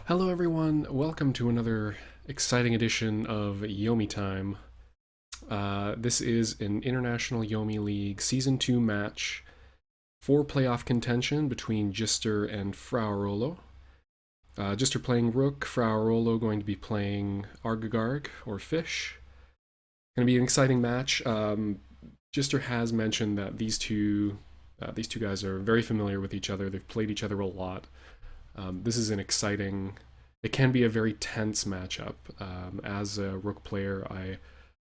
Hello everyone, welcome to another exciting edition of Yomi Time. This is an International Yomi League Season 2 match for playoff contention between Djister and FraaOrolo. Djister playing Rook, FraaOrolo going to be playing Argagarg, or Fish. Going to be an exciting match. Djister has mentioned that these two guys are very familiar with each other. They've played each other a lot. This is an exciting. It can be a very tense matchup. As a Rook player,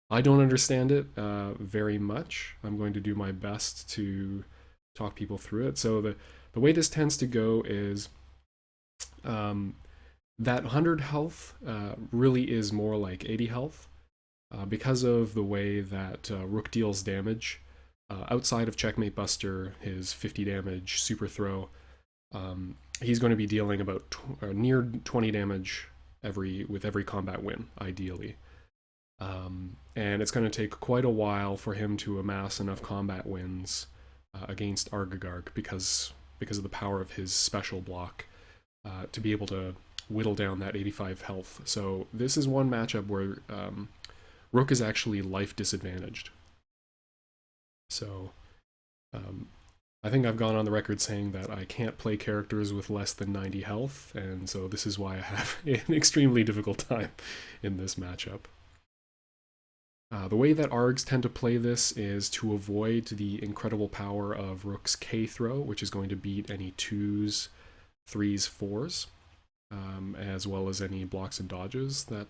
I don't understand it very much. I'm going to do my best to talk people through it. So the way this tends to go is um, that 100 health really is more like 80 health because of the way that Rook deals damage. Outside of Checkmate Buster, his 50 damage super throw, he's going to be dealing about near 20 damage with every combat win, ideally. And it's going to take quite a while for him to amass enough combat wins against Argagarg because of the power of his special block to be able to whittle down that 85 health. So this is one matchup where Rook is actually life disadvantaged. So I think I've gone on the record saying that I can't play characters with less than 90 health, and so this is why I have an extremely difficult time in this matchup. The way that ARGs tend to play this is to avoid the incredible power of Rook's K throw, which is going to beat any 2s, 3s, 4s, as well as any blocks and dodges that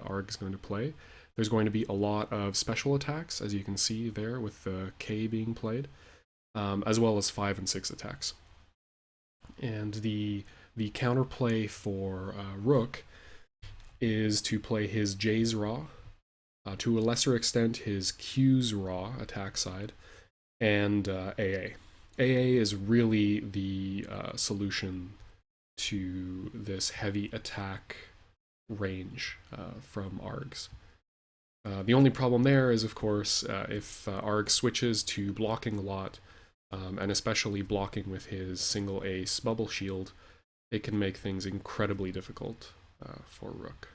ARG is going to play. There's going to be a lot of special attacks, as you can see there with the K being played, as well as 5 and 6 attacks. And the counterplay for Rook is to play his J's Raw, to a lesser extent his Q's Raw attack side, and AA. AA is really the solution to this heavy attack range from ARGs. The only problem there is, of course, if ARG switches to blocking a lot, and especially blocking with his single ace bubble shield, it can make things incredibly difficult for Rook.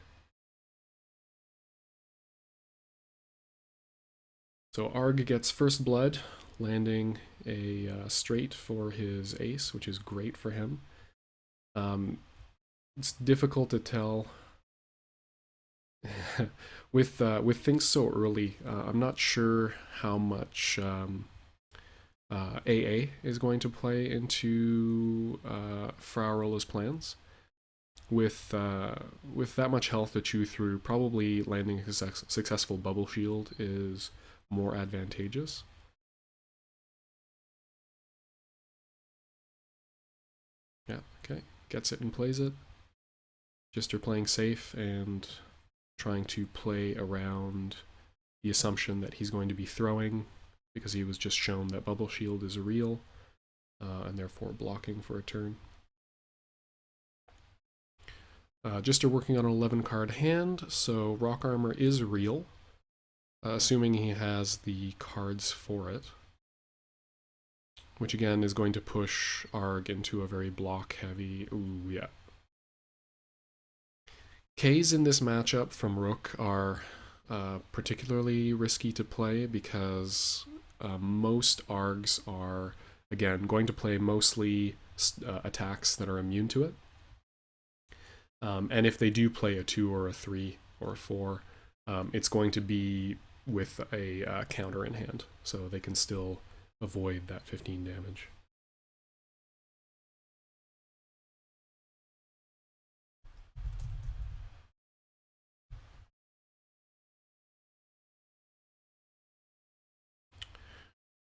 So Arg gets first blood, landing a straight for his ace, which is great for him. It's difficult to tell with things so early. I'm not sure how much AA is going to play into FraaOrolo's plans. With that much health to chew through, probably landing a successful bubble shield is more advantageous. Yeah, okay. Gets it and plays it. Djister playing safe and trying to play around the assumption that he's going to be throwing because he was just shown that bubble shield is real and therefore blocking for a turn. Djister working on an 11 card hand, so rock armor is real, assuming he has the cards for it, which again is going to push Arg into a very block heavy. Ooh, yeah. Ks in this matchup from Rook are particularly risky to play because most ARGs are, again, going to play mostly attacks that are immune to it. And if they do play a 2 or a 3 or a 4, it's going to be with a counter in hand, so they can still avoid that 15 damage.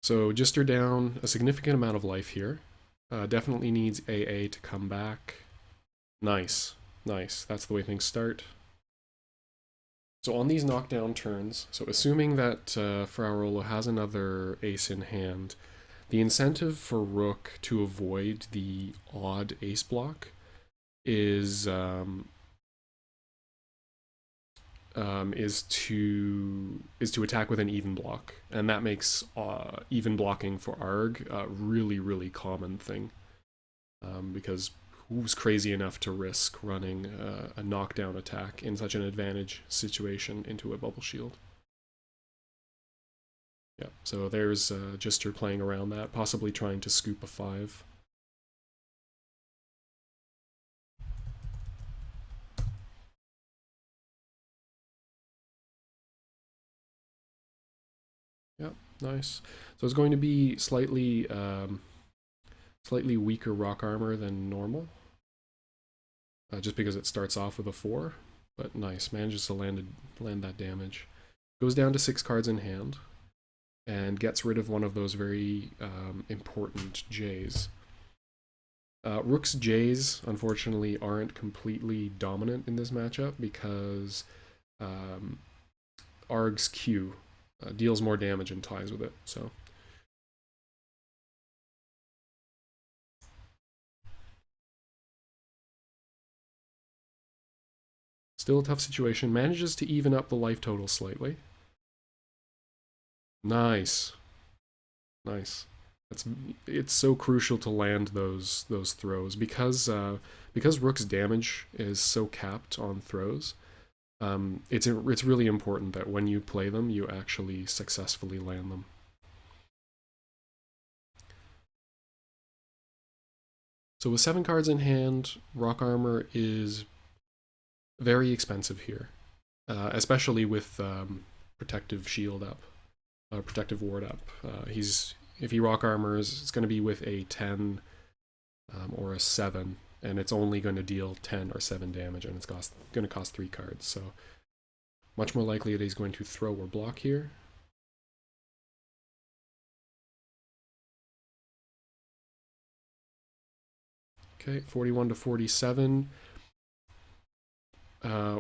So Djister down a significant amount of life here. Definitely needs AA to come back. Nice, nice. That's the way things start. So on these knockdown turns, so assuming that FraaOrolo has another ace in hand, the incentive for Rook to avoid the odd ace block is to attack with an even block, and that makes even blocking for Arg a really common thing, because who's crazy enough to risk running a knockdown attack in such an advantage situation into a bubble shield. Yeah, so there's Djister playing around that, possibly trying to scoop a 5. Yep, nice. So it's going to be slightly slightly weaker rock armor than normal, just because it starts off with a 4. But nice, manages to land that damage. Goes down to 6 cards in hand, and gets rid of one of those very important J's. Rook's J's, unfortunately, aren't completely dominant in this matchup because Arg's Q deals more damage and ties with it. So still a tough situation. Manages to even up the life total slightly. Nice. Nice. It's so crucial to land those throws because Rook's damage is so capped on throws. It's really important that when you play them, you actually successfully land them. So with 7 cards in hand, rock armor is very expensive here, especially with protective shield up, protective ward up. If he rock armors, it's going to be with a 10 or a 7, and it's only going to deal 10 or 7 damage, and it's going to cost 3 cards. So much more likely that he's going to throw or block here. Okay, 41 to 47.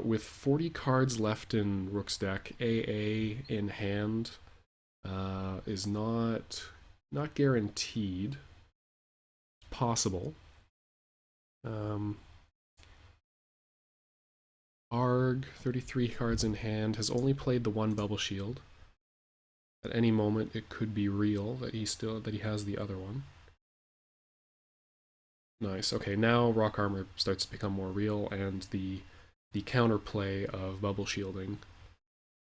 With 40 cards left in Rook's deck, AA in hand is not guaranteed. Possible. Arg, 33 cards in hand, has only played the 1 bubble shield. At any moment, it could be real that he has the other one. Nice. Okay, now rock armor starts to become more real, and the counterplay of bubble shielding,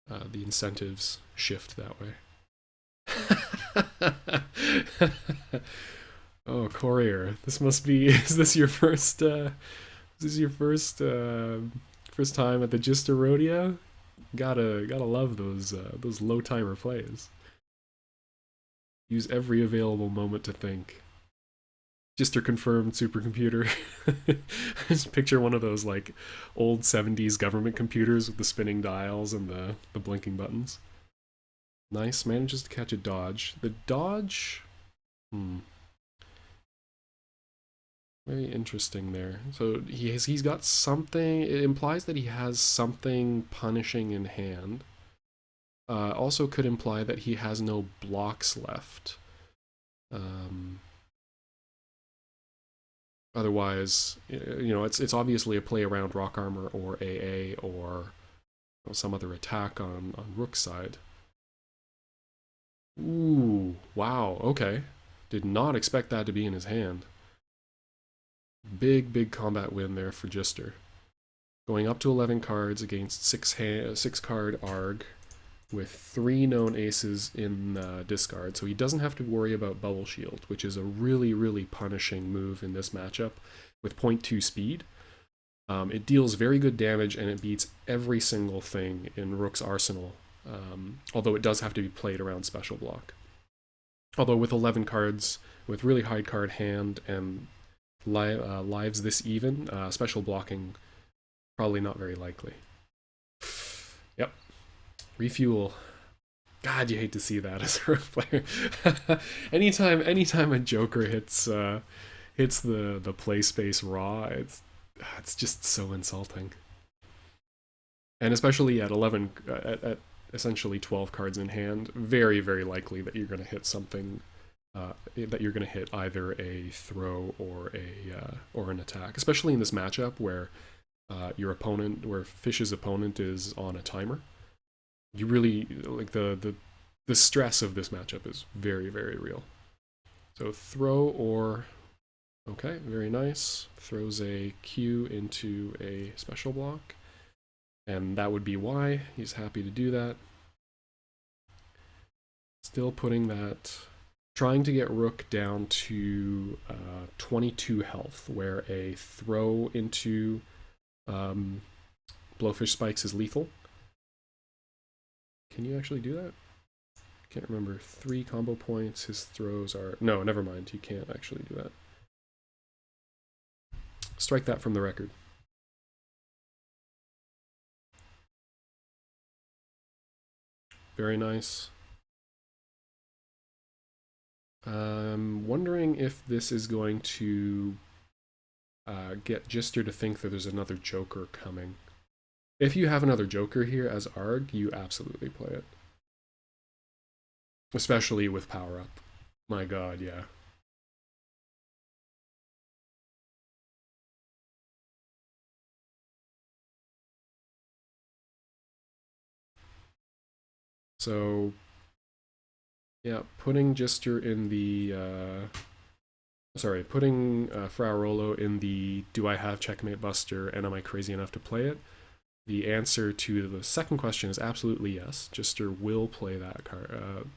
the incentives shift that way. Oh, Courier, this must be. Is this your first? Is this your first first time at the Djister rodeo? Gotta love those low timer plays. Use every available moment to think. Djister confirmed supercomputer. Just picture one of those like old 70s government computers with the spinning dials and the blinking buttons. Nice, manages to catch a dodge. The dodge, very interesting there. So he's got something. It implies that he has something punishing in hand. Also could imply that he has no blocks left. Otherwise, it's obviously a play around rock armor or AA or some other attack on Rook's side. Ooh, wow, okay. Did not expect that to be in his hand. Big combat win there for Djister. Going up to 11 cards against 6 card Arg with 3 known aces in discard, so he doesn't have to worry about Bubble Shield, which is a really punishing move in this matchup with 0.2 speed. It deals very good damage, and it beats every single thing in Rook's arsenal, although it does have to be played around special block. Although with 11 cards, with really high card hand and lives this even, special blocking probably not very likely. Yep. Refuel. God, you hate to see that as a Rook player. anytime a Joker hits the play space raw, it's just so insulting. And especially at 11, at essentially 12 cards in hand, very likely that you're going to hit something. That you're going to hit either a throw or an attack, especially in this matchup where Fish's opponent is on a timer. You really like the stress of this matchup is very real. So throw or Okay, very nice. Throws a Q into a special block. And that would be why he's happy to do that. Still putting that, trying to get Rook down to 22 health, where a throw into Blowfish Spikes is lethal. Can you actually do that? Can't remember. 3 combo points. His throws are... No, never mind. You can't actually do that. Strike that from the record. Very nice. I'm wondering if this is going to get Djister to think that there's another Joker coming. If you have another Joker here as Arg, you absolutely play it. Especially with power up. My god, yeah. So, yeah, putting Djister in the... putting FraaOrolo in the do I have Checkmate Buster and am I crazy enough to play it? The answer to the second question is absolutely yes. Djister will play that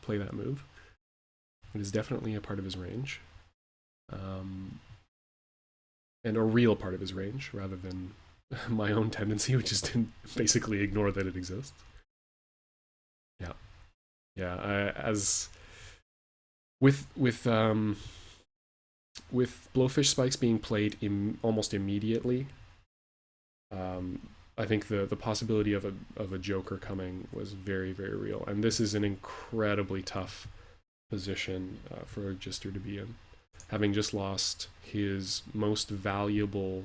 play that move. It is definitely a part of his range. And a real part of his range, rather than my own tendency, which is to basically ignore that it exists. Yeah. Yeah, as... With Blowfish Spikes being played almost immediately, I think the possibility of a Joker coming was very, very real. And this is an incredibly tough position for Djister to be in. Having just lost his most valuable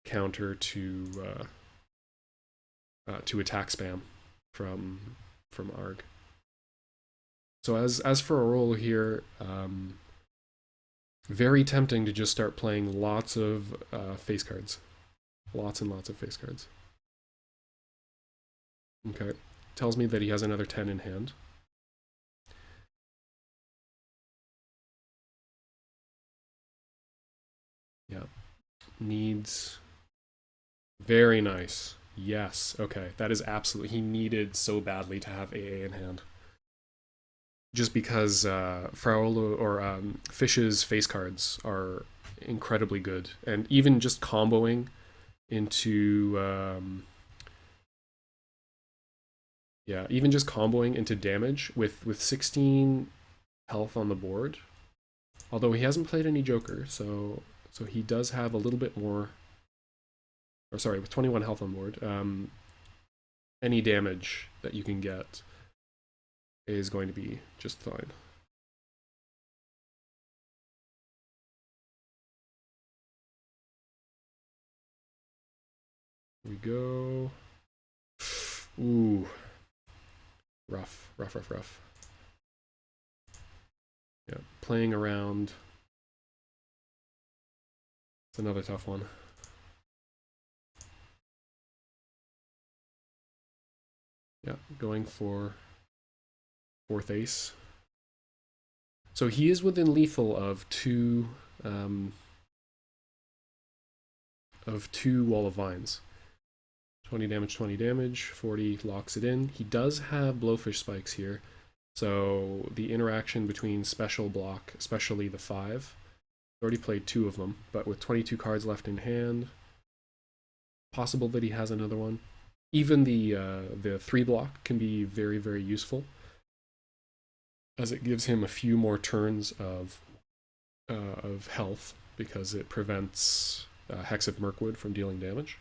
counter to attack spam from Arg. So as for Orolo here, very tempting to just start playing lots of face cards. Lots and lots of face cards. Okay. Tells me that he has another 10 in hand. Yeah. Needs... Very nice. Yes. Okay. That is absolutely... He needed so badly to have AA in hand. Just because FraaOrolo or Fish's face cards are incredibly good. And even just comboing into... yeah, even just comboing into damage with 16 health on the board. Although he hasn't played any Joker, so he does have a little bit more... Or sorry, with 21 health on board. Any damage that you can get is going to be just fine. Here we go. Ooh. Rough. Yeah, playing around. It's another tough one. Yeah, going for 4th ace. So he is within lethal of two Wall of Vines. 20 damage, 40 locks it in. He does have Blowfish Spikes here, so the interaction between special block, especially the 5, already played 2 of them, but with 22 cards left in hand, possible that he has another one. Even the 3 block can be very, very useful, as it gives him a few more turns of health, because it prevents Hex of Mirkwood from dealing damage.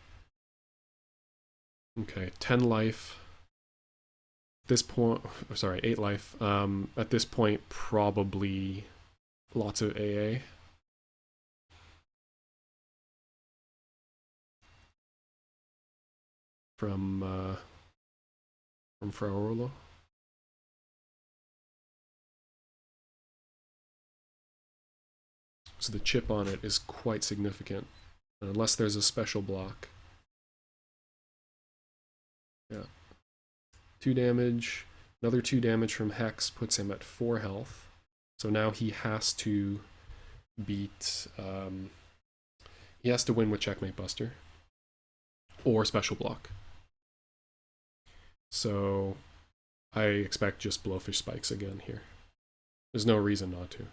Okay, 10 life. This point, sorry, 8 life. At this point, probably lots of AA. From FraaOrolo. So the chip on it is quite significant, unless there's a special block. Yeah. 2 damage, another 2 damage from Hex puts him at 4 health. So now he has to beat... he has to win with Checkmate Buster. Or Special Block. So I expect just Blowfish Spikes again here. There's no reason not to.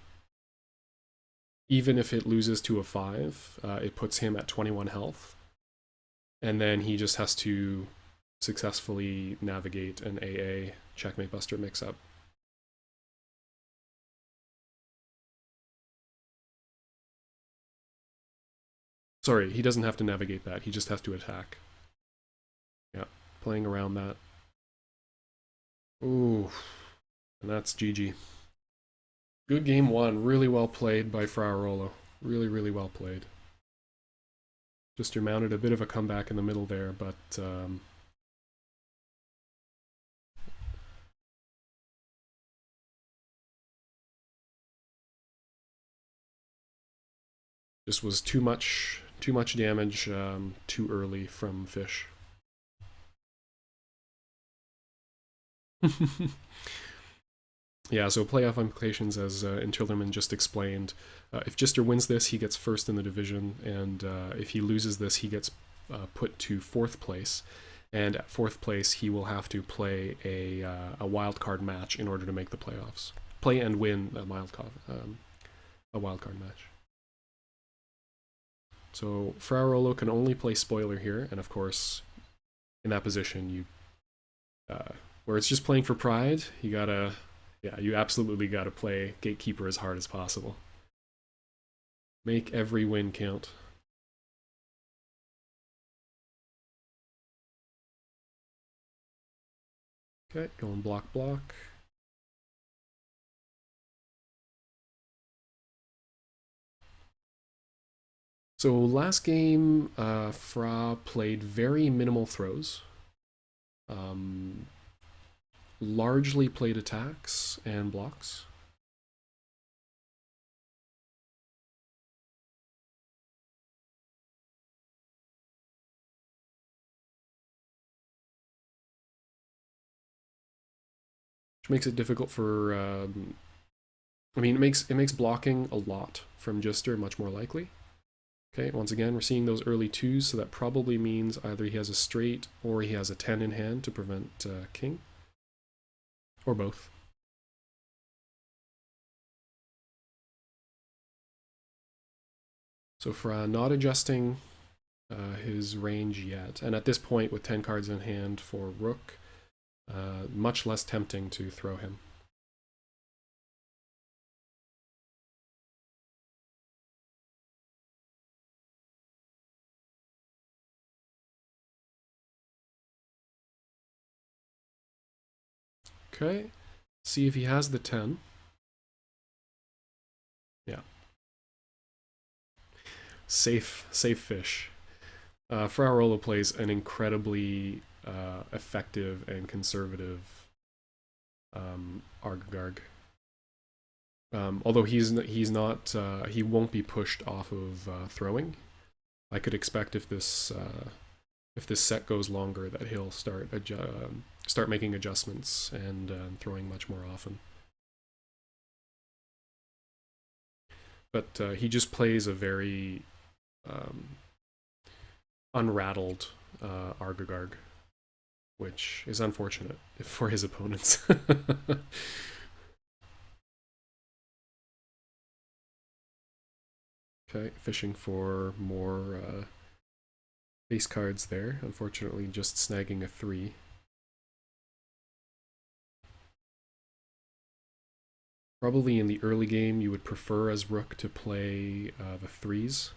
Even if it loses to a 5, it puts him at 21 health. And then he just has to successfully navigate an AA Checkmate Buster mix-up. Sorry, he doesn't have to navigate that. He just has to attack. Yeah, playing around that. Ooh, and that's GG. Good game one. Really well played by FraaOrolo. Really, really well played. Djister mounted a bit of a comeback in the middle there, but just was too much damage too early from Fish. Yeah, so playoff implications, as Interlerman just explained. If Djister wins this, he gets first in the division, and if he loses this, he gets put to 4th place. And at 4th place, he will have to play a wildcard match in order to make the playoffs. Play and win a wildcard match. So FraaOrolo can only play Spoiler here, and of course, in that position, you where it's just playing for pride, you gotta... Yeah, you absolutely gotta play Gatekeeper as hard as possible. Make every win count. Okay, going block. So last game, Fra played very minimal throws. Largely played attacks and blocks. Which makes it difficult for... I mean, it makes blocking a lot from Djister much more likely. Okay, once again, we're seeing those early 2s, so that probably means either he has a straight or he has a 10 in hand to prevent king. Or both. So Fra not adjusting his range yet, and at this point with 10 cards in hand for Rook, much less tempting to throw him. Okay, see if he has the 10. Yeah. Safe Fish. FraaOrolo plays an incredibly effective and conservative Argagarg. Although he won't be pushed off of throwing. I could expect if this set goes longer that he'll start making adjustments and throwing much more often. But he just plays a very unrattled Argagarg, which is unfortunate for his opponents. Okay, fishing for more face cards there. Unfortunately, just snagging a 3. Probably in the early game, you would prefer as Rook to play the 3s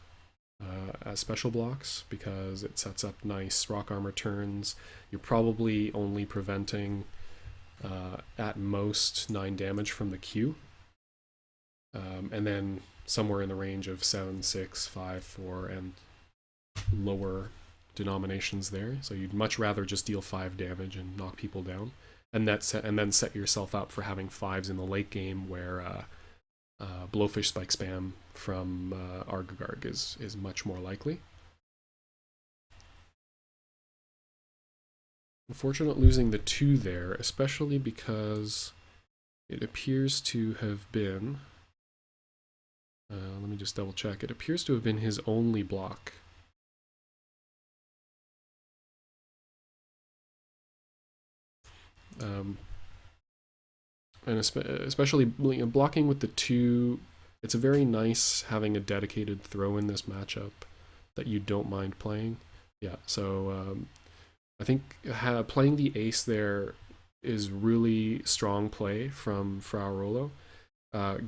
as special blocks because it sets up nice rock armor turns. You're probably only preventing at most 9 damage from the Q. And then somewhere in the range of 7, 6, 5, 4, and lower denominations there. So you'd much rather just deal 5 damage and knock people down. And then set yourself up for having 5s in the late game where Blowfish Spike spam from Argagarg is much more likely. Unfortunate losing the 2 there, especially because it appears to have been Let me just double check. It appears to have been his only block. And especially blocking with the 2, it's very nice having a dedicated throw in this matchup that you don't mind playing. Yeah, so I think playing the ace there is really strong play from FraaOrolo.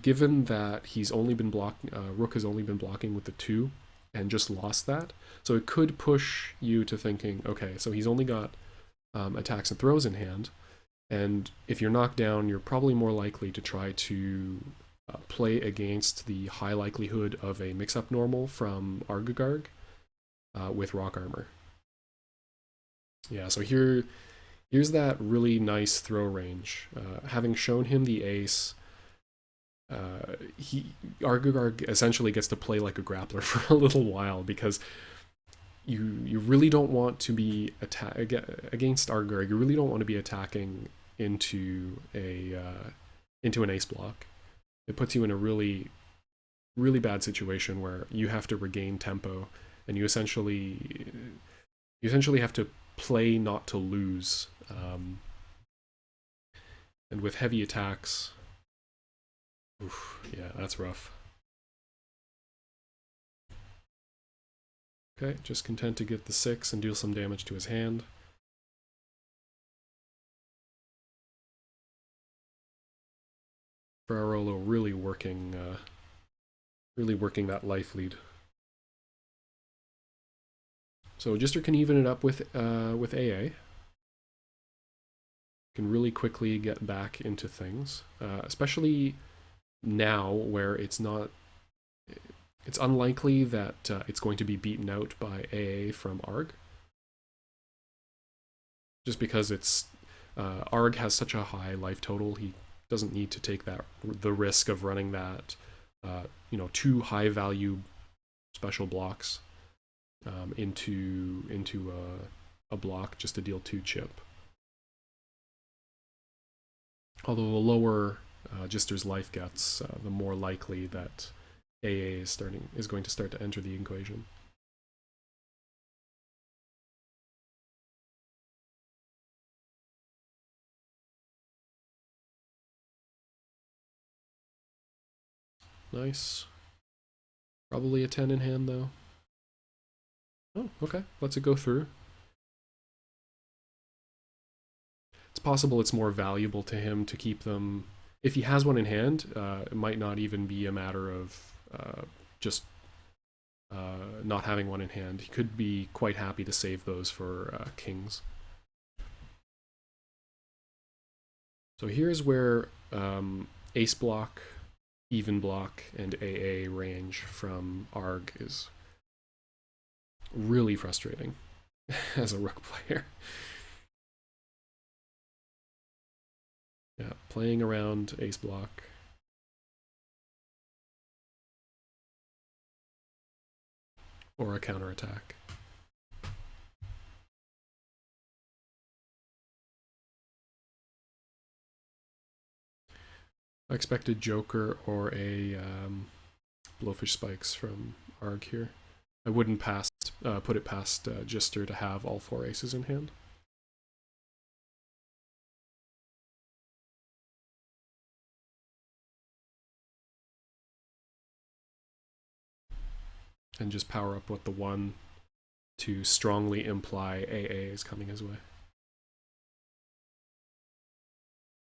Given that he's only been Rook has only been blocking with the 2 and just lost that, so it could push you to thinking, okay, so he's only got attacks and throws in hand, and if you're knocked down, you're probably more likely to try to play against the high likelihood of a mix-up normal from Argagarg with rock armor. Yeah, so here's that really nice throw range. Having shown him the ace, Argagarg essentially gets to play like a grappler for a little while, because you really don't want to be against Argagarg. You really don't want to be attacking into an ace block. It puts you in a really bad situation where you have to regain tempo, and you essentially have to play not to lose. And with heavy attacks, oof, yeah, that's rough. Okay, just content to get the 6 and deal some damage to his hand. FraaOrolo really working that life lead. So Djister can even it up with AA. Can really quickly get back into things, especially now where it's unlikely that it's going to be beaten out by AA from Arg. Just because Arg has such a high life total, he doesn't need to take the risk of running that 2 high value special blocks into a block just to deal 2 chip. Although the lower Djister's life gets, the more likely that AA is going to start to enter the equation. Nice. Probably a 10 in hand though. Oh, okay. Lets it go through. It's possible it's more valuable to him to keep them. If he has one in hand, it might not even be a matter of just not having one in hand. He could be quite happy to save those for kings. So here's where ace block, even block, and AA range from Arg is really frustrating as a rook player. Yeah, playing around ace block. Or a counterattack. I expected Joker or a Blowfish Spikes from Arg here. I wouldn't put it past Djister to have all 4 aces in hand. And just power up with the 1 to strongly imply AA is coming his way.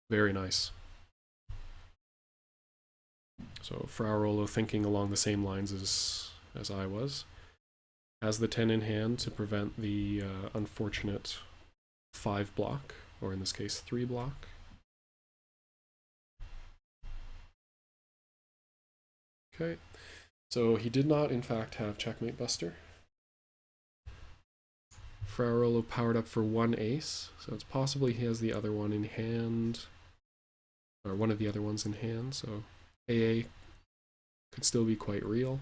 Very nice. So FraaOrolo thinking along the same lines as I was. Has the 10 in hand to prevent the unfortunate 5 block, or in this case 3 block. Okay, so he did not in fact have Checkmate Buster. FraaOrolo powered up for 1 ace, so it's possibly he has the other one in hand, or one of the other ones in hand, so AA could still be quite real.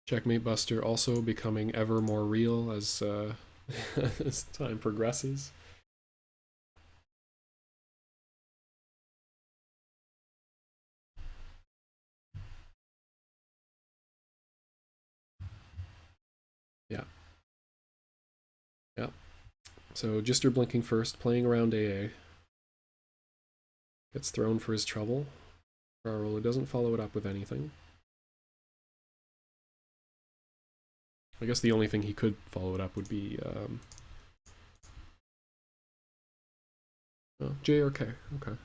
Checkmate Buster also becoming ever more real as as time progresses. Yeah. Yeah. So Djister blinking first, playing around AA. Gets thrown for his trouble. FraaOrolo doesn't follow it up with anything. I guess the only thing he could follow it up would be oh, J or K. Okay.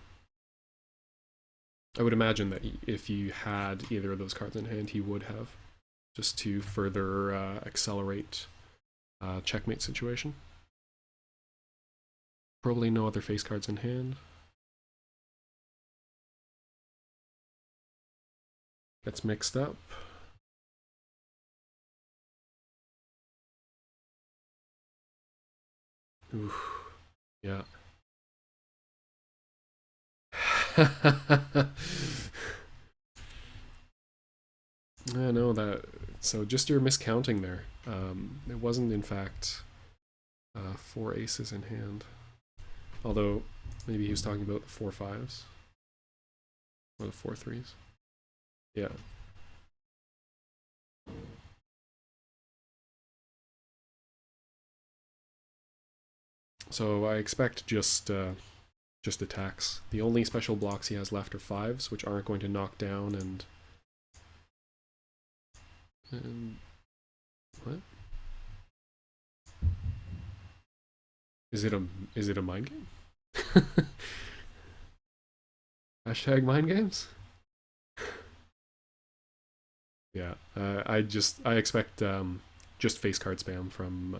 I would imagine that if you had either of those cards in hand, he would have, just to further accelerate checkmate situation. Probably no other face cards in hand. Gets mixed up. Oof. Yeah. I know that. So just your miscounting there. It wasn't, in fact, 4 aces in hand. Although, maybe he was talking about the 4 5s. Or the 4 3s. Yeah. So I expect just attacks. The only special blocks he has left are 5s, which aren't going to knock down and what? Is it a mind game? Hashtag mind games? Yeah, I expect just face card spam from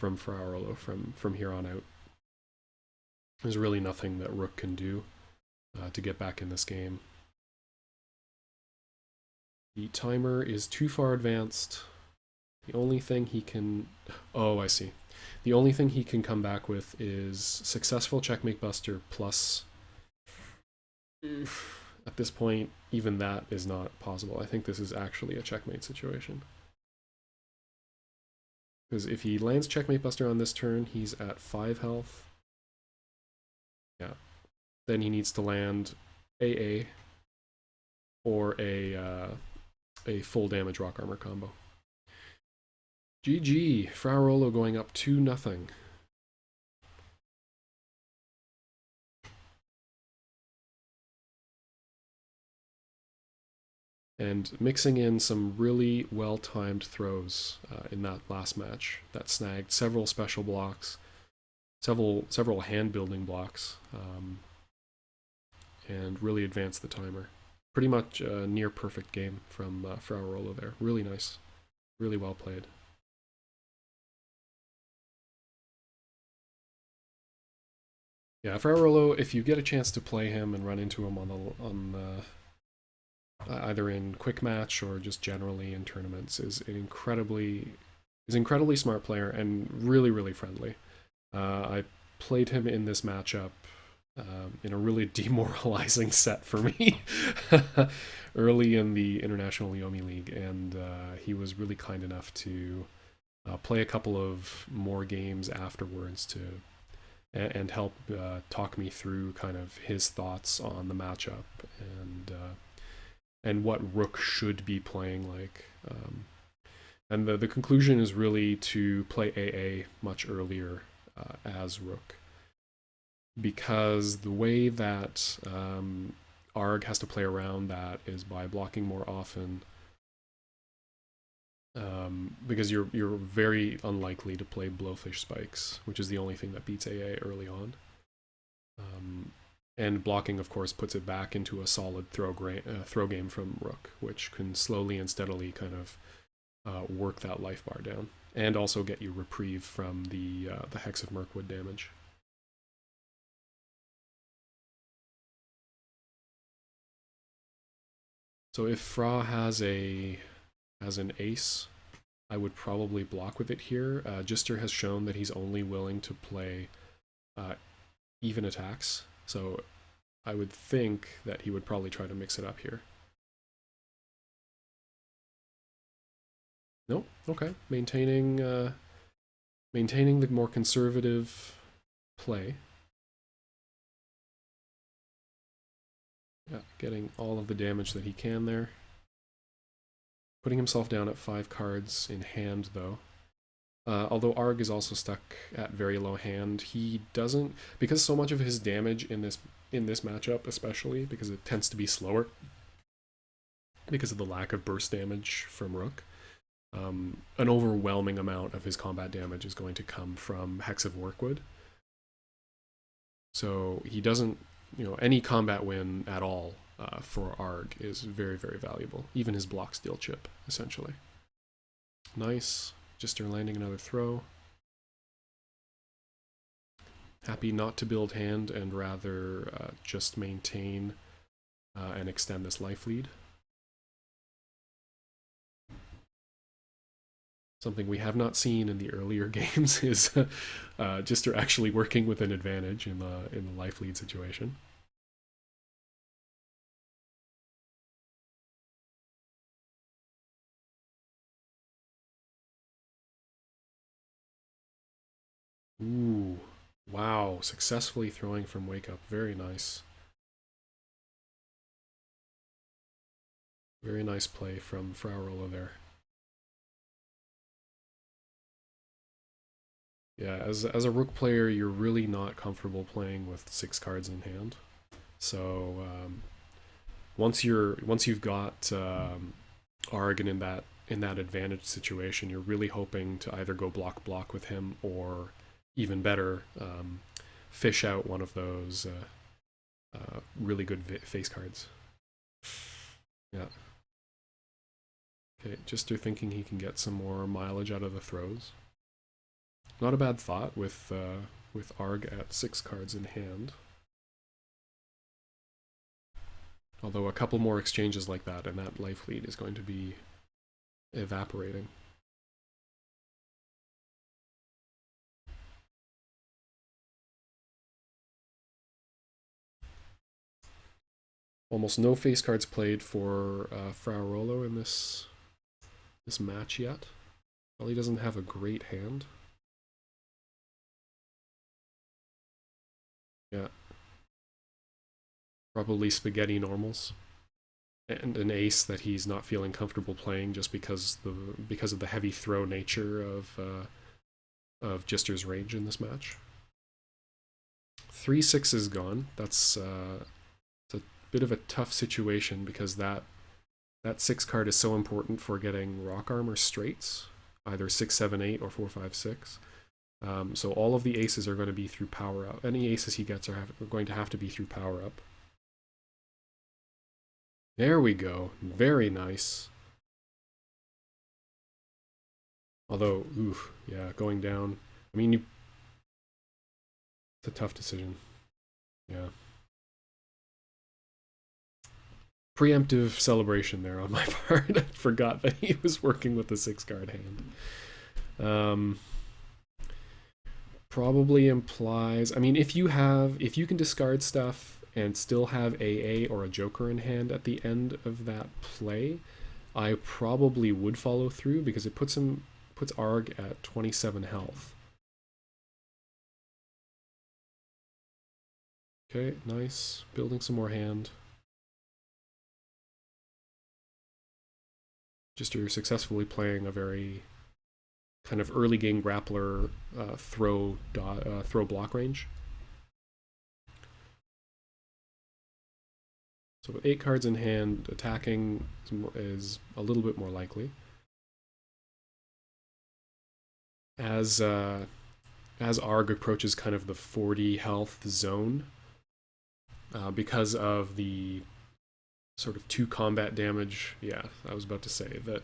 FraaOrolo from here on out. There's really nothing that Rook can do to get back in this game. The timer is too far advanced. The only thing he can... Oh, I see. The only thing he can come back with is successful checkmate buster plus... At this point, even that is not possible. I think this is actually a checkmate situation. Because if he lands checkmate buster on this turn, he's at 5 health. Yeah. Then he needs to land AA or a full damage rock armor combo. GG. FraaOrolo going up 2-0. And mixing in some really well-timed throws in that last match that snagged several special blocks, several hand-building blocks, and really advanced the timer. Pretty much a near-perfect game from FraaOrolo there. Really nice. Really well played. Yeah, FraaOrolo, if you get a chance to play him and run into him either in quick match or just generally in tournaments, is an incredibly smart player and really friendly. I played him in this matchup in a really demoralizing set for me early in the International Yomi League, and he was really kind enough to play a couple of more games afterwards to and help talk me through kind of his thoughts on the matchup and what Rook should be playing like. And the conclusion is really to play AA much earlier as Rook, because the way that Arg has to play around that is by blocking more often, because you're very unlikely to play Blowfish Spikes, which is the only thing that beats AA early on. And blocking, of course, puts it back into a solid throw game from Rook, which can slowly and steadily kind of work that life bar down, and also get you reprieve from the Hex of Mirkwood damage. So if Fra has an ace, I would probably block with it here. Djister has shown that he's only willing to play even attacks, so I would think that he would probably try to mix it up here. Nope. Okay. Maintaining the more conservative play. Yeah, getting all of the damage that he can there. Putting himself down at 5 cards in hand, though. Although Arg is also stuck at very low hand, he doesn't, because so much of his damage in this matchup, especially because it tends to be slower because of the lack of burst damage from Rook. An overwhelming amount of his combat damage is going to come from Hex of Workwood. So he doesn't, any combat win at all for Arg is very, very valuable. Even his block steal chip, essentially. Nice. Djister landing another throw. Happy not to build hand and rather just maintain and extend this life lead. Something we have not seen in the earlier games is Djister actually working with an advantage in the life lead situation. Ooh, wow, successfully throwing from wake up. Very nice. Very nice play from FraaOrolo there. Yeah, as a Rook player, you're really not comfortable playing with 6 cards in hand. So once you've got Argon in that advantage situation, you're really hoping to either go block with him or, even better, fish out one of those really good face cards. Yeah. Okay, Djister thinking he can get some more mileage out of the throws. Not a bad thought with Arg at 6 cards in hand. Although a couple more exchanges like that and that life lead is going to be evaporating. Almost no face cards played for FraaOrolo in this match yet. Probably doesn't have a great hand. Yeah. Probably spaghetti normals. And an ace that he's not feeling comfortable playing just because of the heavy throw nature of Djister's range in this match. 3/6 is gone. That's it's a bit of a tough situation because that 6 card is so important for getting rock armor straights, either 6, 7, 8 or 4, 5, 6. So all of the aces are going to be through power up. Any aces he gets are going to have to be through power up. There we go. Very nice. Although, oof, yeah, going down. I mean, it's a tough decision. Yeah. Preemptive celebration there on my part. I forgot that he was working with the 6 card hand. Probably implies, I mean, if you can discard stuff and still have AA or a Joker in hand at the end of that play, I probably would follow through because it puts Arg at 27 health. Okay, nice. Building some more hand. Djister successfully playing a very kind of early game grappler throw block range. So with 8 cards in hand, attacking is a little bit more likely. As Arg approaches kind of the 40 health zone, because of the sort of 2 combat damage, yeah, I was about to say, that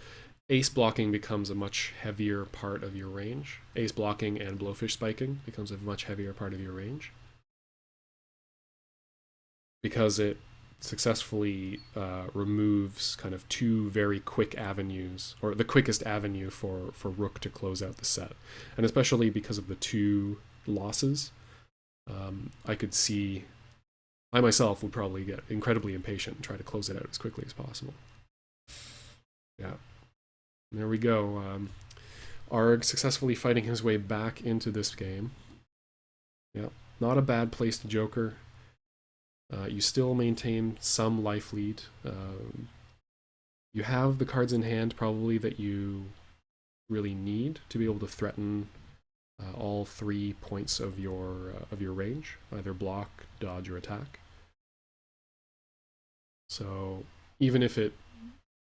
ace blocking becomes a much heavier part of your range. Ace blocking and blowfish spiking becomes a much heavier part of your range. Because it successfully removes kind of 2 very quick avenues, or the quickest avenue for Rook to close out the set. And especially because of the 2 losses, I could see, I myself would probably get incredibly impatient and try to close it out as quickly as possible. Yeah. There we go. Arg successfully fighting his way back into this game. Yeah, not a bad place to Joker. You still maintain some life lead. You have the cards in hand probably that you really need to be able to threaten all 3 points of your range, either block, dodge, or attack. So even if it,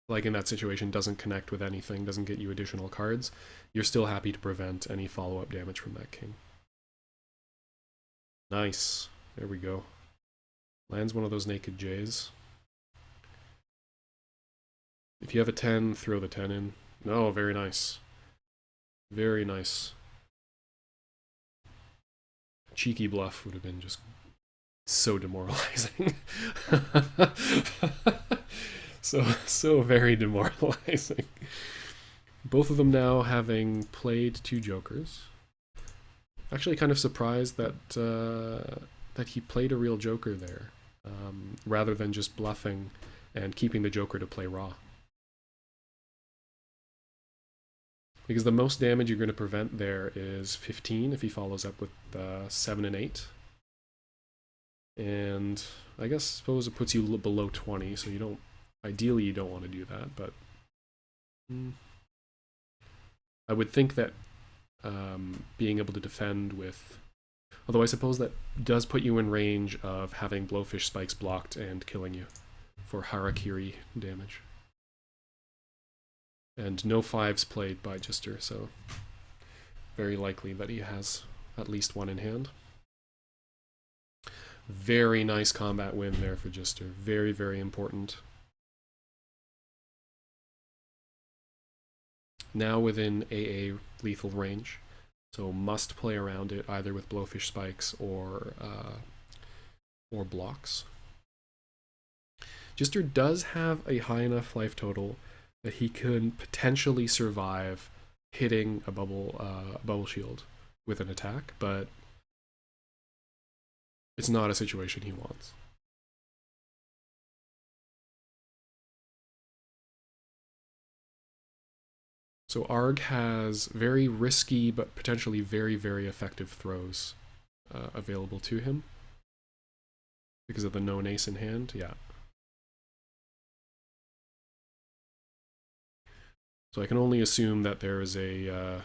like in that situation, doesn't connect with anything, doesn't get you additional cards, you're still happy to prevent any follow-up damage from that king. Nice. There we go. Lands one of those naked Jays. If you have a 10, throw the 10 in. No, very nice. Very nice. Cheeky bluff would have been just so demoralizing. so very demoralizing. Both of them now having played 2 jokers. Actually kind of surprised that that he played a real joker there, rather than just bluffing and keeping the joker to play raw. Because the most damage you're going to prevent there is 15 if he follows up with 7 and 8. And I suppose it puts you below 20, so you don't, ideally you don't want to do that, but I would think that being able to defend with, although I suppose that does put you in range of having Blowfish Spikes blocked and killing you for Harakiri damage. And no 5s played by Djister, so very likely that he has at least 1 in hand. Very nice combat win there for Djister. Very, very important. Now within AA lethal range, so must play around it either with Blowfish Spikes or blocks. Djister does have a high enough life total that he could potentially survive hitting a bubble shield with an attack, but it's not a situation he wants. So Arg has very risky but potentially very, very effective throws available to him because of the known ace in hand. Yeah. So I can only assume that there is a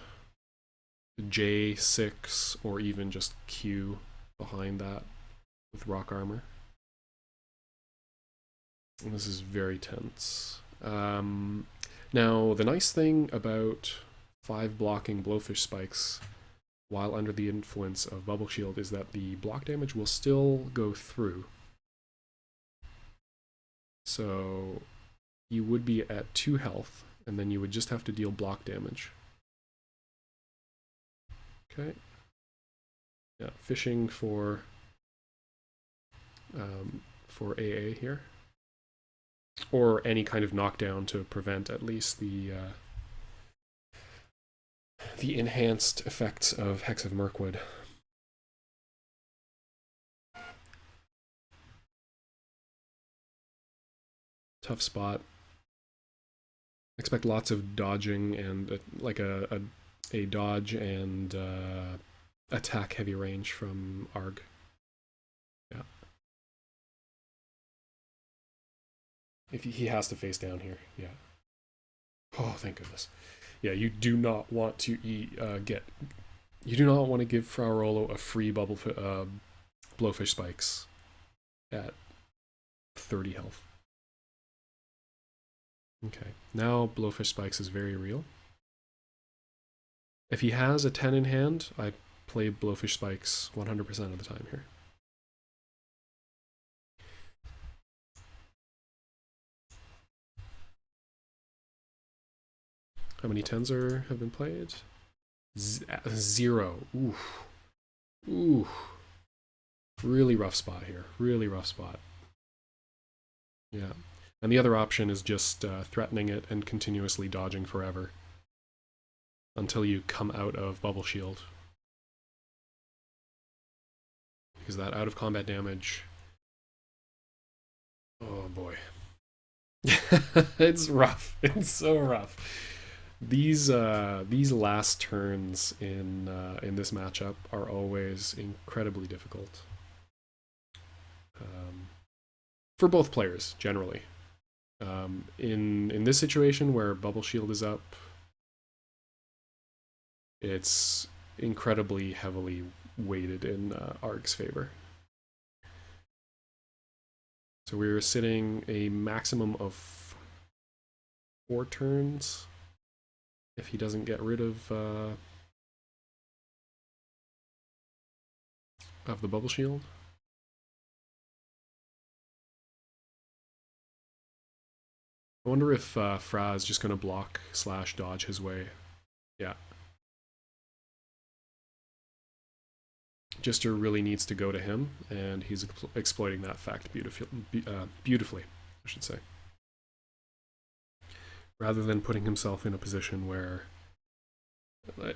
J6 or even just Q behind that with rock armor. And this is very tense. Now, the nice thing about 5 blocking Blowfish Spikes while under the influence of Bubble Shield is that the block damage will still go through. So you would be at 2 health, and then you would just have to deal block damage. Okay. Yeah, fishing for AA here. Or any kind of knockdown to prevent at least the enhanced effects of Hex of Mirkwood. Tough spot. Expect lots of dodging and like a dodge and attack heavy range from Arg. Yeah. If he has to face down here, yeah. Oh, thank goodness. Yeah, you do not want to you do not want to give FraaOrolo a free Blowfish Spikes at 30 health. Okay, now Blowfish Spikes is very real. If he has a 10 in hand, I play Blowfish Spikes 100% of the time here. How many 10s have been played? 0. Ooh. Ooh. Really rough spot here. Really rough spot. Yeah. And the other option is just threatening it and continuously dodging forever until you come out of Bubble Shield. Because that out of combat damage... Oh boy. It's rough. It's so rough. These last turns in this matchup are always incredibly difficult for both players generally. In this situation where Bubble Shield is up, it's incredibly heavily weighted in Arg's favor. So we're sitting a maximum of 4 turns if he doesn't get rid of the Bubble Shield. I wonder if Fra is just going to block / dodge his way. Yeah. Djister really needs to go to him, and he's exploiting that fact beautifully, I should say. Rather than putting himself in a position where,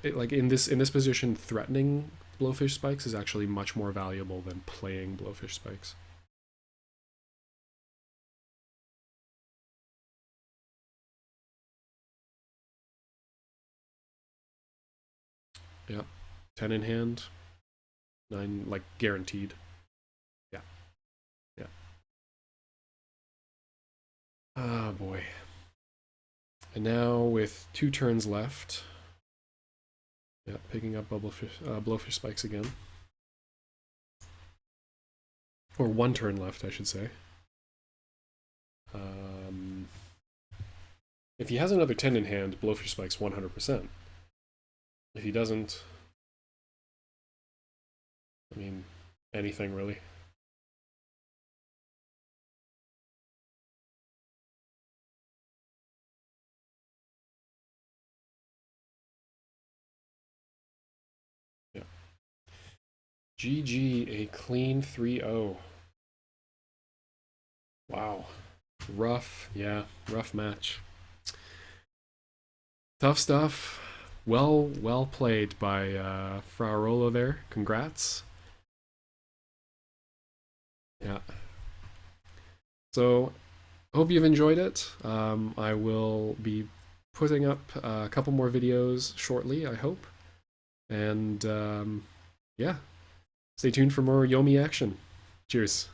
like in this position, threatening Blowfish Spikes is actually much more valuable than playing Blowfish Spikes. Yeah, 10 in hand, 9 like guaranteed. Yeah, yeah. Ah, boy. And now with 2 turns left, yeah, picking up Blowfish Spikes again. Or 1 turn left, I should say. If he has another 10 in hand, Blowfish Spikes 100%. If he doesn't, I mean, anything really. Yeah. GG, a clean 3-0. Wow. Rough, yeah, rough match. Tough stuff. Well played by FraaOrolo there. Congrats. Yeah. So, hope you've enjoyed it. I will be putting up a couple more videos shortly, I hope. And yeah, stay tuned for more Yomi action. Cheers.